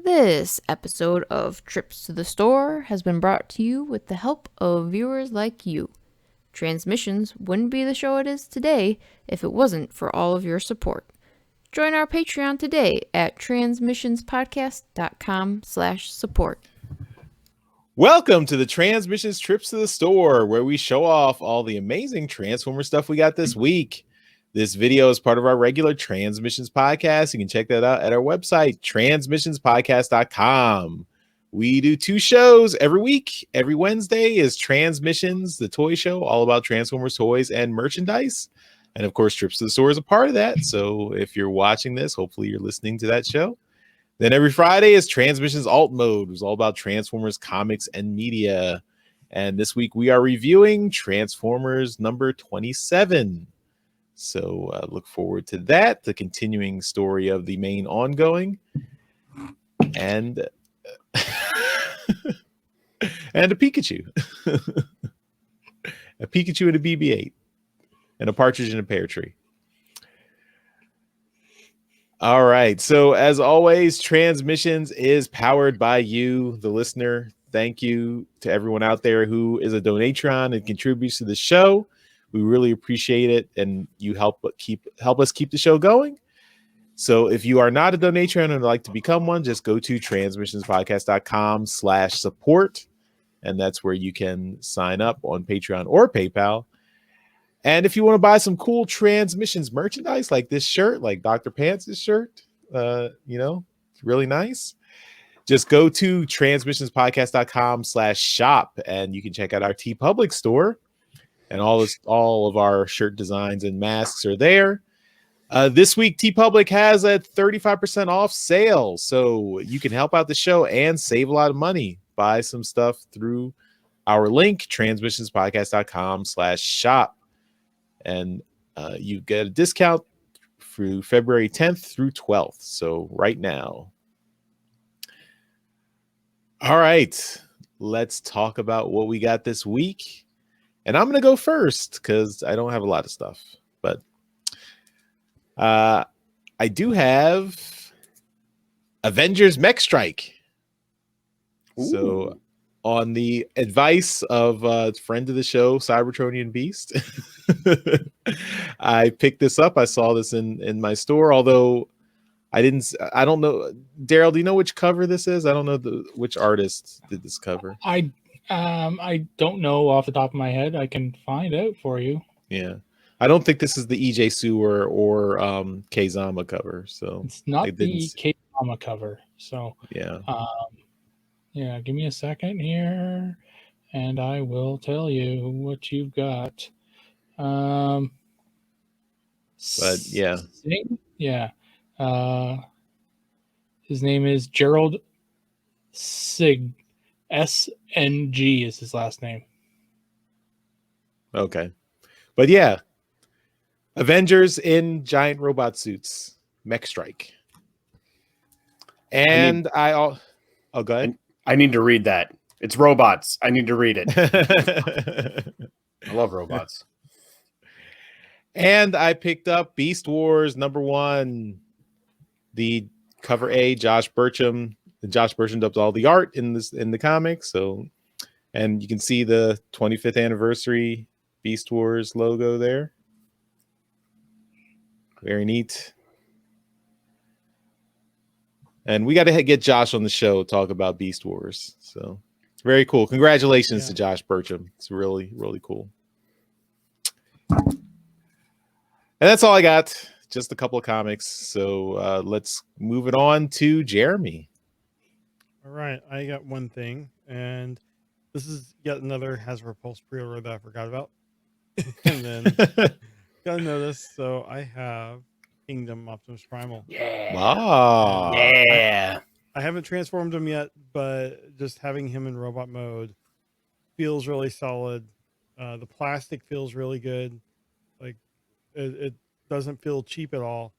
This episode of Trips to the Store has been brought to you with the help of viewers like you. Transmissions wouldn't be the show it is today if it wasn't for all of your support. Join our Patreon today at transmissionspodcast.com/support. Welcome to the Transmissions Trips to the Store, where we show off all the amazing Transformer stuff we got this week. This video is part of our regular Transmissions podcast. You can check that out at our website, transmissionspodcast.com. We do 2 shows every week. Every Wednesday is Transmissions, the toy show, all about Transformers toys and merchandise. And of course, Trips to the Store is a part of that. So if you're watching this, hopefully you're listening to that show. Then every Friday is Transmissions Alt Mode, which is all about Transformers comics and media. And this week we are reviewing Transformers number 27. So look forward to that, the continuing story of the main ongoing. And and a Pikachu. A Pikachu and a BB-8. And a partridge in a pear tree. All right. So as always, Transmissions is powered by you, the listener. Thank you to everyone out there who is a donatron and contributes to the show. We really appreciate it, and you help us keep the show going. So if you are not a donatron and would like to become one, just go to transmissionspodcast.com/support, and that's where you can sign up on Patreon or PayPal. And if you want to buy some cool Transmissions merchandise like this shirt, like Dr. Pants' shirt, it's really nice. Just go to transmissionspodcast.com/shop, and you can check out our TeePublic store. And all of our shirt designs and masks are there. This week, TeePublic has a 35% off sale. So you can help out the show and save a lot of money. Buy some stuff through our link, transmissionspodcast.com/shop. And you get a discount through February 10th through 12th. So right now. All right. Let's talk about what we got this week. And I'm going to go first because I don't have a lot of stuff. But I do have Avengers Mech Strike. Ooh. So on the advice of a friend of the show, Cybertronian Beast, I picked this up. I saw this in my store, although I don't know. Darryl, do you know which cover this is? I don't know which artist did this cover. I don't know off the top of my head. I can find out for you. Yeah. I don't think this is the EJ Sewer or K-Zama cover. So it's not the K-Zama cover. So yeah. Yeah, give me a second here and I will tell you what you've got. But yeah. Yeah. His name is Gerald Sig. SNG is his last name. Okay. But yeah. Avengers in giant robot suits. Mech Strike. And go ahead. I need to read that. It's robots. I need to read it. I love robots. And I picked up Beast Wars #1. The cover A, Josh Burcham. Josh Burcham does all the art in the comics. So, and you can see the 25th anniversary Beast Wars logo there. Very neat. And we got to get Josh on the show to talk about Beast Wars. So very cool. Congratulations to Josh Burcham. It's really, really cool. And that's all I got. Just a couple of comics. So let's move it on to Jeremy. All right, I got one thing, and this is yet another Hasbro Pulse pre-order that I forgot about. And then got to notice, so I have Kingdom Optimus Primal. Yeah. Wow. Yeah. I haven't transformed him yet, but just having him in robot mode feels really solid. The plastic feels really good. Like it doesn't feel cheap at all.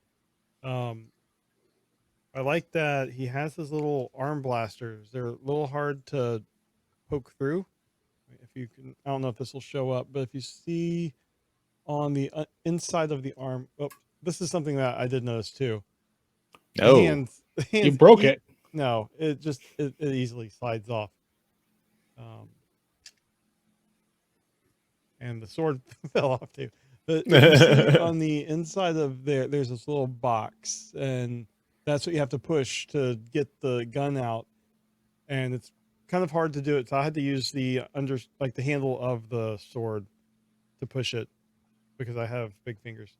I like that he has his little arm blasters. They're a little hard to poke through. If you can, I don't know if this will show up, but if you see on the inside of the arm, this is something that I did notice too. Oh, the hands, you broke it. No, it easily slides off. And the sword fell off too. But if you see on the inside of there's this little box, and that's what you have to push to get the gun out. And it's kind of hard to do it, so I had to use the handle of the sword to push it because I have big fingers.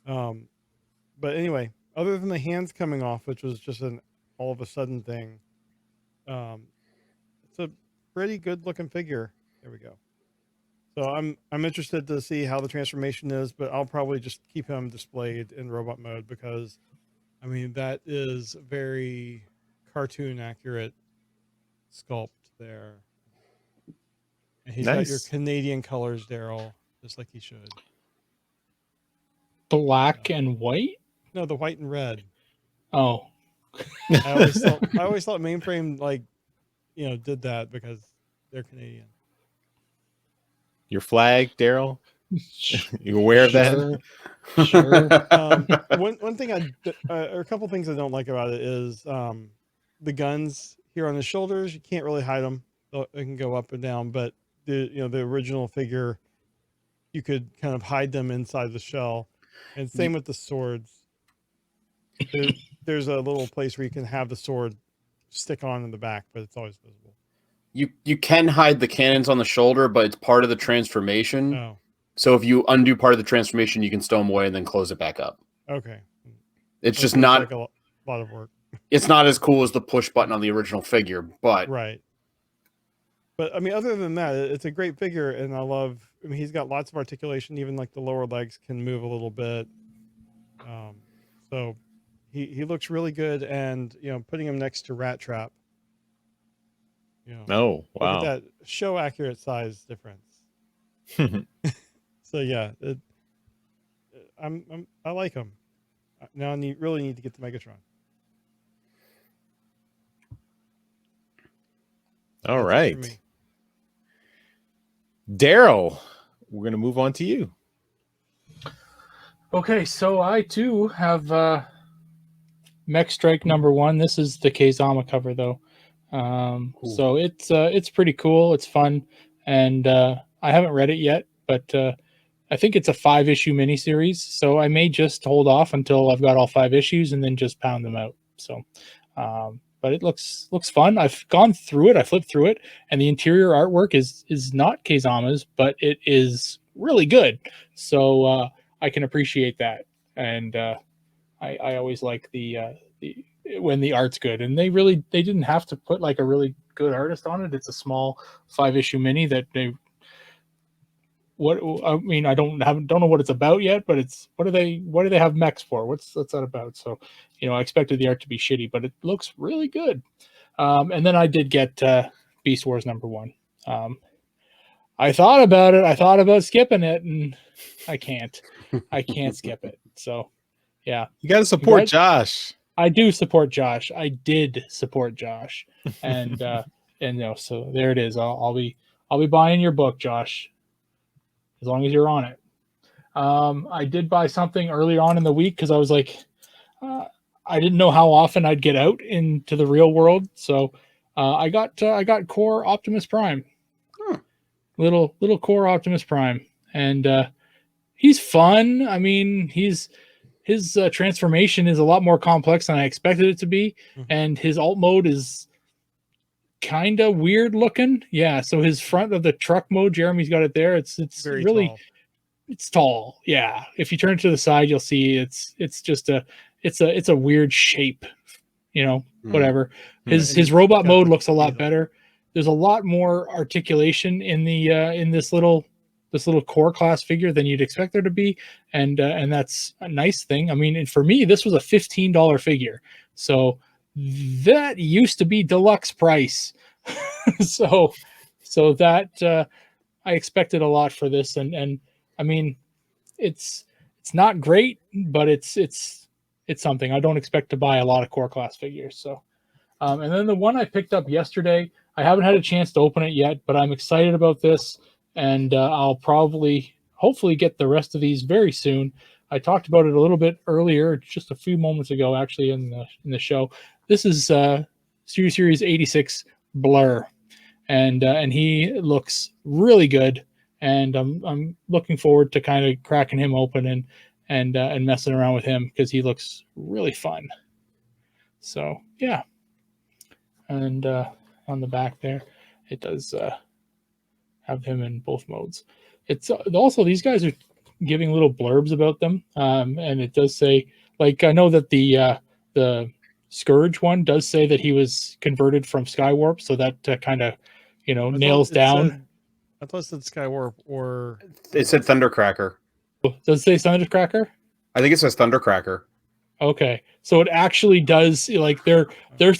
But anyway, other than the hands coming off, which was just an all of a sudden thing, it's a pretty good looking figure. There we go. So I'm interested to see how the transformation is, but I'll probably just keep him displayed in robot mode because, I mean, that is very cartoon accurate sculpt there. And he's got your Canadian colors, Darryl, just like he should. Black and white? No, the white and red. Oh. I always thought Mainframe did that because they're Canadian. Your flag, Darryl? You aware of that? Sure. One thing or a couple things I don't like about it is the guns here on the shoulders. You can't really hide them; they can go up and down. But the original figure, you could kind of hide them inside the shell. And same with the swords. There's a little place where you can have the sword stick on in the back, but it's always visible. You can hide the cannons on the shoulder, but it's part of the transformation. Oh, So if you undo part of the transformation, you can stow them away and then close it back up. okay. It's just Seems not. like a lot of work. It's not as cool as the push button on the original figure, but Right. But I mean, other than that, it's a great figure, and I mean, he's got lots of articulation. Even like the lower legs can move a little bit. So he looks really good, and putting him next to Rat Trap. Oh, wow. Look at that show accurate size difference. So yeah, I like him. Now I really need to get the Megatron. All That's it for right. me. Darryl, we're going to move on to you. Okay, so I too have Mech Strike #1. This is the Kazama cover though. Cool. So it's pretty cool. It's fun, and I haven't read it yet, but I think it's a 5-issue miniseries. So I may just hold off until I've got all 5 issues and then just pound them out. So, but it looks fun. I've gone through it. I flipped through it, and the interior artwork is not Kazama's, but it is really good. So I can appreciate that, and I always like the when the art's good, and they didn't have to put like a really good artist on it. It's a small 5-issue mini that I don't know what it's about yet, but it's what do they have mechs for? What's that about? So, I expected the art to be shitty, but it looks really good. And then I did get Beast Wars #1. I thought about it. I thought about skipping it, and I can't skip it. So, yeah, You got to support Josh. I do support Josh. I did support Josh, and so there it is. I'll be buying your book, Josh, as long as you're on it. I did buy something early on in the week because I was like, I didn't know how often I'd get out into the real world, so I got Core Optimus Prime, little Core Optimus Prime, and he's fun. I mean, his transformation is a lot more complex than I expected it to be, and his alt mode is kind of weird looking. Yeah, so his front of the truck mode, Jeremy's got it there. It's Very really tall. It's tall. Yeah, if you turn to the side, you'll see it's just it's a weird shape. Whatever. His robot mode looks a lot better. There's a lot more articulation in the in this little core class figure than you'd expect there to be, and that's a nice thing. I mean, and for me, this was a $15 figure, so that used to be deluxe price. so that I expected a lot for this, and I mean, it's not great, but it's something. I don't expect to buy a lot of core class figures. So, and then the one I picked up yesterday, I haven't had a chance to open it yet, but I'm excited about this. And I'll hopefully get the rest of these very soon. I talked about it a little bit earlier, just a few moments ago, actually, in the show. this is Series 86 Blur, and he looks really good, and I'm looking forward to kind of cracking him open and messing around with him because he looks really fun. So yeah, and on the back there, it does have him in both modes. It's also, these guys are giving little blurbs about them, and it does say, like, I know that the Scourge one does say that he was converted from Skywarp, so that kind of nails down. I thought it said Skywarp, or It said Thundercracker. Does it say Thundercracker? I think it says Thundercracker. Okay, so it actually does, like, they're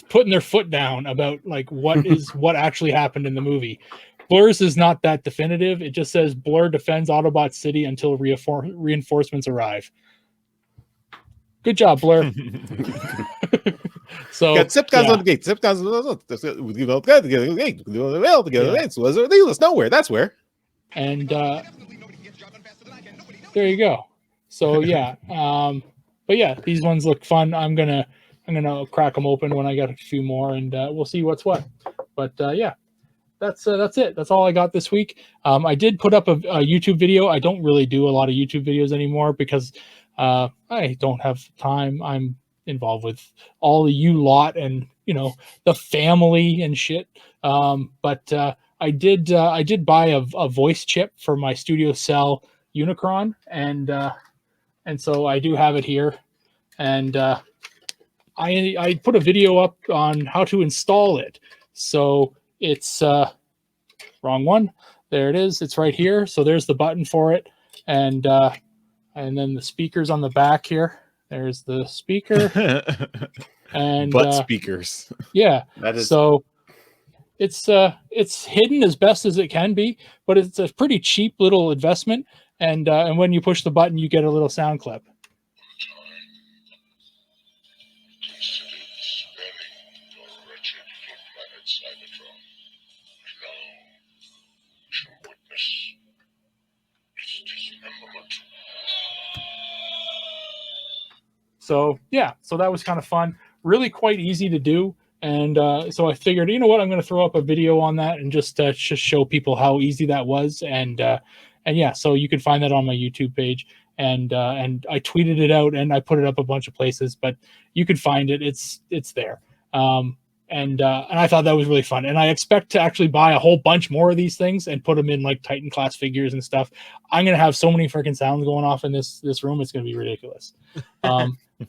putting their foot down about like what actually happened in the movie. Blur's is not that definitive. It just says Blur defends Autobot City until reinforcements arrive. Good job, Blur. So got zip guys on the gate. Zip guys on the gate. Needless nowhere. That's where. And there you go. So yeah, but yeah, these ones look fun. I'm gonna crack them open when I got a few more, and we'll see what's what. But yeah, that's it. That's all I got this week. I did put up a YouTube video. I don't really do a lot of YouTube videos anymore because I don't have time. I'm involved with all of you lot and the family and shit. But I did buy a voice chip for my Studio Cell Unicron, and so I do have it here, and I put a video up on how to install it. So it's wrong one. There it is. It's right here. So there's the button for it, and then the speakers on the back here. There's the speaker and speakers. Yeah. That is so. It's hidden as best as it can be, but it's a pretty cheap little investment. And when you push the button, you get a little sound clip. So yeah, so that was kind of fun. Really quite easy to do. And so I figured, you know what, I'm going to throw up a video on that and just show people how easy that was. And yeah, so you can find that on my YouTube page. And I tweeted it out and I put it up a bunch of places, but you can find it. It's there. And I thought that was really fun. And I expect to actually buy a whole bunch more of these things and put them in like Titan class figures and stuff. I'm going to have so many freaking sounds going off in this room. It's going to be ridiculous.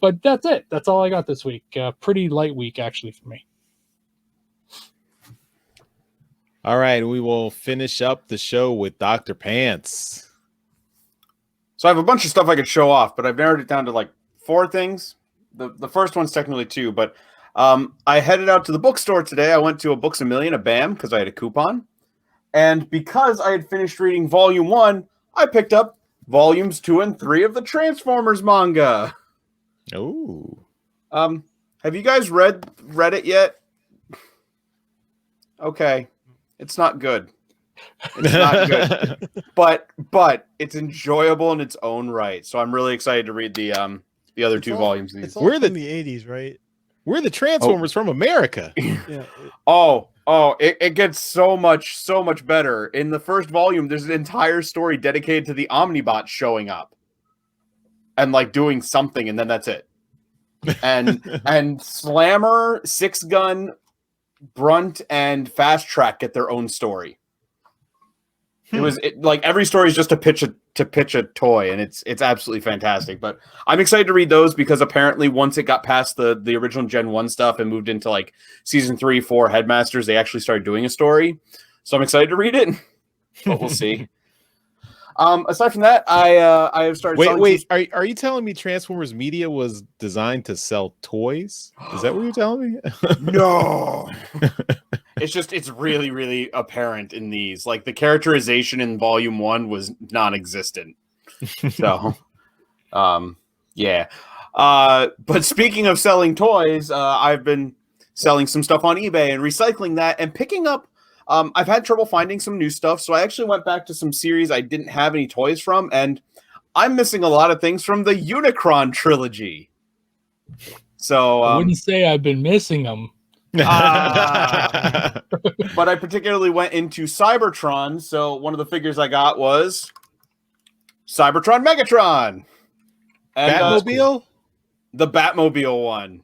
But that's it. That's all I got this week. Pretty light week, actually, for me. All right. We will finish up the show with Dr. Pants. So I have a bunch of stuff I could show off, but I've narrowed it down to like 4 things. The first one's technically 2, but I headed out to the bookstore today. I went to a Books A Million, a BAM, because I had a coupon. And because I had finished reading Volume 1, I picked up Volumes 2 and 3 of the Transformers manga. Oh. Have you guys read it yet? Okay. It's not good. It's not good. But it's enjoyable in its own right. So I'm really excited to read the other 2 volumes of these. It's all from the 80s, right? We're the Transformers from America. Yeah. It gets so much better. In the first volume, there's an entire story dedicated to the Omnibots showing up and like doing something, and then that's it. And Slammer, Six Gun, Brunt, and Fast Track get their own story. Like every story is just to pitch a toy, and it's absolutely fantastic. But I'm excited to read those because apparently once it got past the original Gen 1 stuff and moved into like season 3, 4 Headmasters, they actually started doing a story. So I'm excited to read it, but we'll see. Aside from that, I have started. Wait! Are you telling me Transformers Media was designed to sell toys? Is that what you're telling me? No. It's really, really apparent in these. Like the characterization in Volume 1 was non-existent. So, yeah. But speaking of selling toys, I've been selling some stuff on eBay and recycling that and picking up. I've had trouble finding some new stuff, so I actually went back to some series I didn't have any toys from, and I'm missing a lot of things from the Unicron trilogy. So I wouldn't say I've been missing them. but I particularly went into Cybertron. So one of the figures I got was Cybertron Megatron. And Batmobile? the Batmobile one.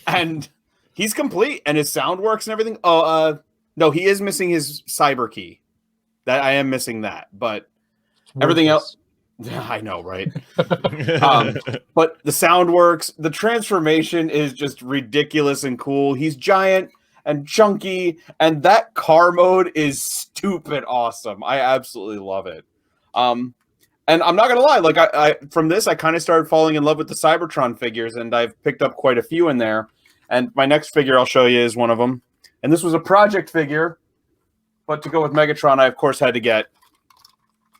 And he's complete and his sound works and everything. Oh, no, he is missing his cyber key. That I am missing that, but everything else. I know, right? But the sound works. The transformation is just ridiculous and cool. He's giant and chunky, and that car mode is stupid awesome. I absolutely love it. And I'm not gonna lie, like I from this, I kind of started falling in love with the Cybertron figures, and I've picked up quite a few in there. And my next figure I'll show you is one of them. And this was a project figure, but to go with Megatron, I of course had to get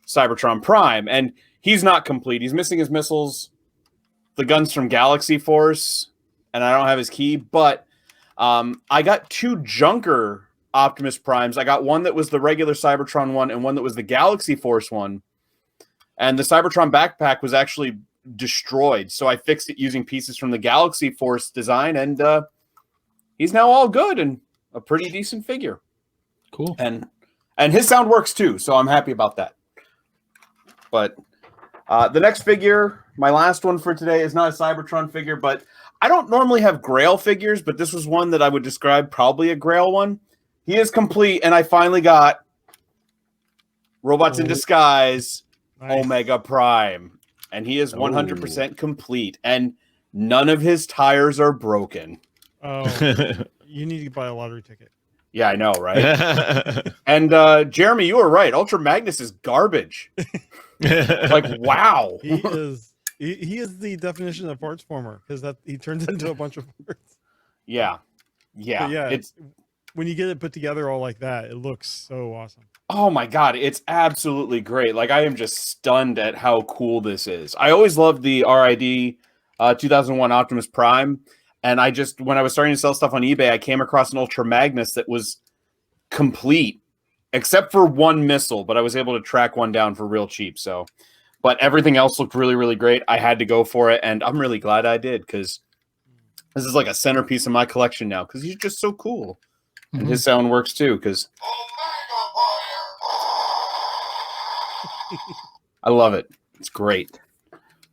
Cybertron Prime, and he's not complete. He's missing his missiles, the guns from Galaxy Force, and I don't have his key, but I got 2 Junker Optimus Primes. I got one that was the regular Cybertron one and one that was the Galaxy Force one. And the Cybertron backpack was actually destroyed, so I fixed it using pieces from the Galaxy Force design, and he's now all good and a pretty decent figure. Cool. And his sound works too, so I'm happy about that. But the next figure, my last one for today, is not a Cybertron figure, but I don't normally have Grail figures, but this was one that I would describe probably a Grail one. He is complete, and I finally got Robots in Disguise, Omega Prime. And he is 100% complete, and none of his tires are broken. Oh, you need to buy a lottery ticket. Yeah, I know, right? And Jeremy, you were right. Ultra Magnus is garbage. Like, wow. He is the definition of parts former, because that he turns into a bunch of parts. Yeah. But yeah, It's when you get it put together all like that, it looks so awesome. oh my god, it's absolutely great. Like, I am just stunned at how cool this is. I always loved the RID 2001 Optimus Prime, and when I was starting to sell stuff on eBay, I came across an Ultra Magnus that was complete, except for one missile, but I was able to track one down for real cheap. So, but everything else looked really, really great. I had to go for it, and I'm really glad I did, because this is like a centerpiece of my collection now, because he's just so cool. Mm-hmm. And his sound works too, because I love it. It's great.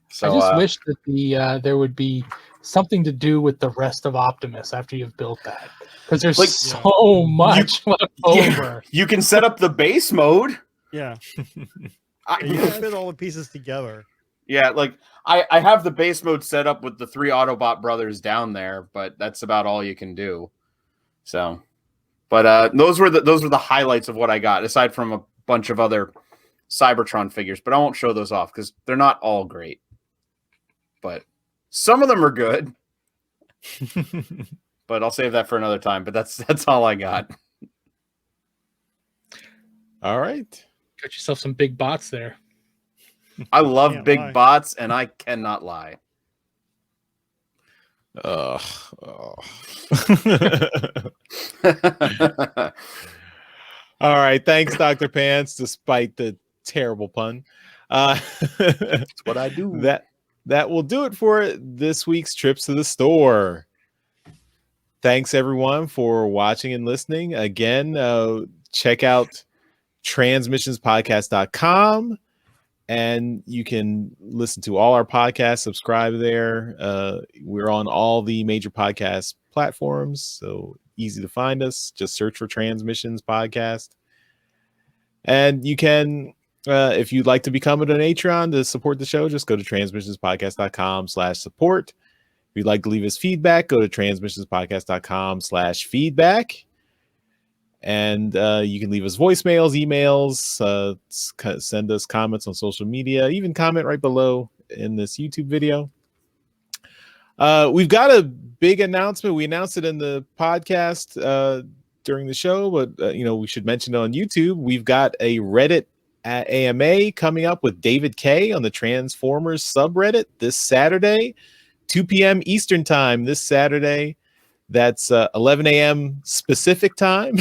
So I just wish that there would be something to do with the rest of Optimus after you've built that, because there's so much left over. You can set up the base mode. Yeah. You can fit all the pieces together. Yeah, like I have the base mode set up with the 3 Autobot brothers down there, but that's about all you can do. So, but those were the highlights of what I got, aside from a bunch of other Cybertron figures, but I won't show those off because they're not all great. But some of them are good. But I'll save that for another time. But that's all I got. All right. Got yourself some big bots there. I love big bots, and I cannot lie. Oh. All right. Thanks, Dr. Pants, despite the terrible pun. That's what I do. That will do it for this week's Trips to the Store. Thanks, everyone, for watching and listening. Again, check out transmissionspodcast.com, and you can listen to all our podcasts, subscribe there. We're on all the major podcast platforms, so easy to find us. Just search for Transmissions Podcast. And you can, if you'd like to become a Donatron to support the show, just go to transmissionspodcast.com/support. If you'd like to leave us feedback, go to transmissionspodcast.com/feedback. And you can leave us voicemails, emails, send us comments on social media, even comment right below in this YouTube video. We've got a big announcement. We announced it in the podcast during the show, but we should mention it on YouTube. We've got a Reddit AMA coming up with David K on the Transformers subreddit this Saturday, 2 p.m. Eastern time this Saturday. That's 11 a.m. Pacific time,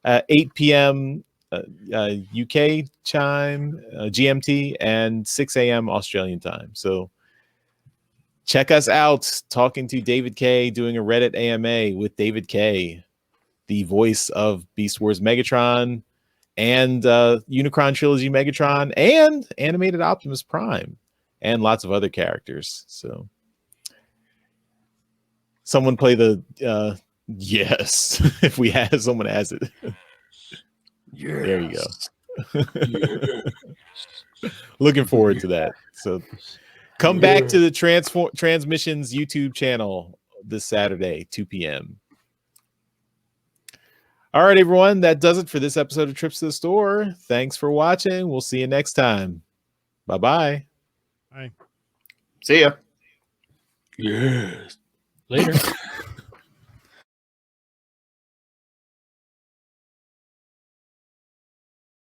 8 p.m. UK time, GMT, and 6 a.m. Australian time. So Check us out. Talking to David K, doing a Reddit AMA with David K, the voice of Beast Wars Megatron and Unicron Trilogy Megatron and animated Optimus Prime and lots of other characters. So someone play the yes if we have someone has it. Yes. There you go. Yes. Looking forward to that. So come back to the Transmissions YouTube channel this Saturday, 2 p.m. All right, everyone. That does it for this episode of Trips to the Store. Thanks for watching. We'll see you next time. Bye-bye. Bye. See ya. Yes. Later.